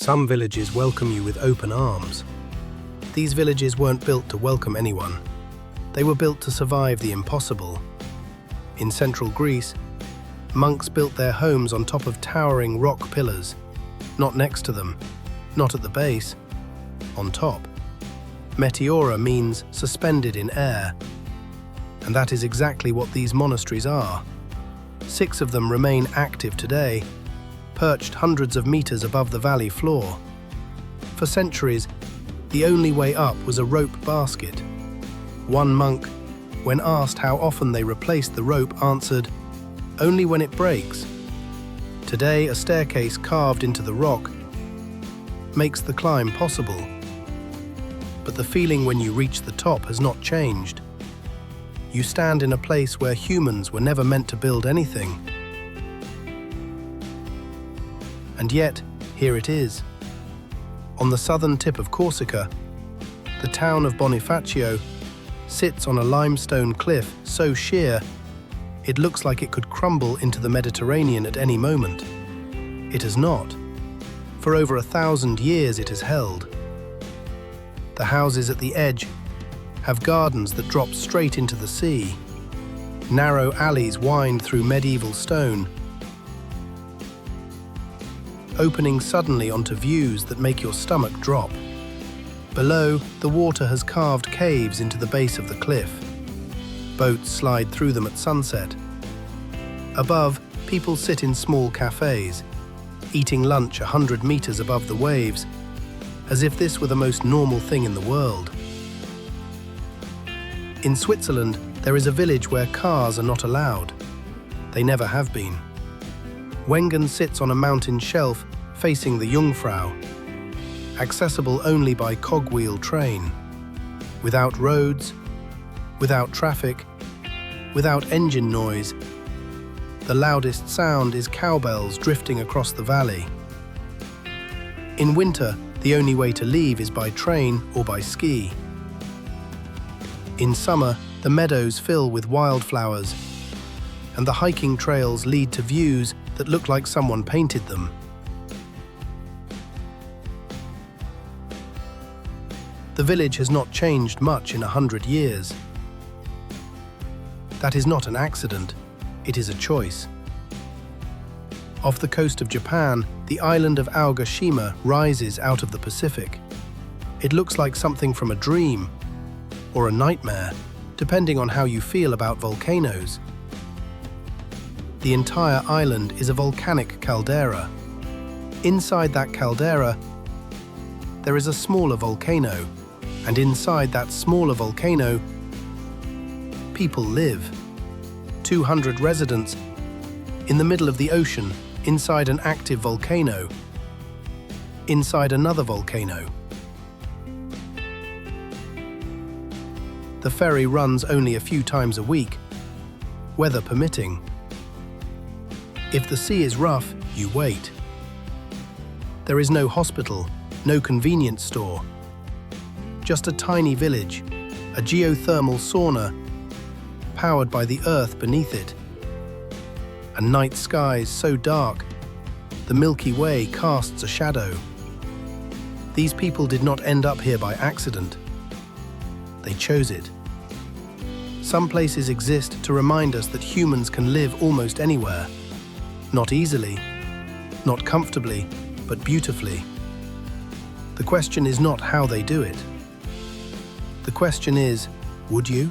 Some villages welcome you with open arms. These villages weren't built to welcome anyone. They were built to survive the impossible. In central Greece, monks built their homes on top of towering rock pillars, not next to them, not at the base, on top. Meteora means suspended in air, and that is exactly what these monasteries are. 6 of them remain active today, perched hundreds of meters above the valley floor. For centuries, the only way up was a rope basket. One monk, when asked how often they replaced the rope, answered, "Only when it breaks." Today, a staircase carved into the rock makes the climb possible. But the feeling when you reach the top has not changed. You stand in a place where humans were never meant to build anything. And yet, here it is. On the southern tip of Corsica, the town of Bonifacio sits on a limestone cliff so sheer it looks like it could crumble into the Mediterranean at any moment. It has not. For over 1,000 years it has held. The houses at the edge have gardens that drop straight into the sea. Narrow alleys wind through medieval stone, opening suddenly onto views that make your stomach drop. Below, the water has carved caves into the base of the cliff. Boats slide through them at sunset. Above, people sit in small cafes, eating lunch 100 meters above the waves, as if this were the most normal thing in the world. In Switzerland, there is a village where cars are not allowed. They never have been. Wengen sits on a mountain shelf facing the Jungfrau, accessible only by cogwheel train, without roads, without traffic, without engine noise. The loudest sound is cowbells drifting across the valley. In winter, the only way to leave is by train or by ski. In summer, the meadows fill with wildflowers, and the hiking trails lead to views that look like someone painted them. The village has not changed much in 100 years. That is not an accident, it is a choice. Off the coast of Japan, the island of Aogashima rises out of the Pacific. It looks like something from a dream, or a nightmare, depending on how you feel about volcanoes. The entire island is a volcanic caldera. Inside that caldera, there is a smaller volcano, and inside that smaller volcano, people live. 200 residents in the middle of the ocean, inside an active volcano, inside another volcano. The ferry runs only a few times a week, weather permitting. If the sea is rough, you wait. There is no hospital, no convenience store. Just a tiny village, a geothermal sauna, powered by the earth beneath it. And night skies so dark, the Milky Way casts a shadow. These people did not end up here by accident. They chose it. Some places exist to remind us that humans can live almost anywhere. Not easily, not comfortably, but beautifully. The question is not how they do it. The question is, would you?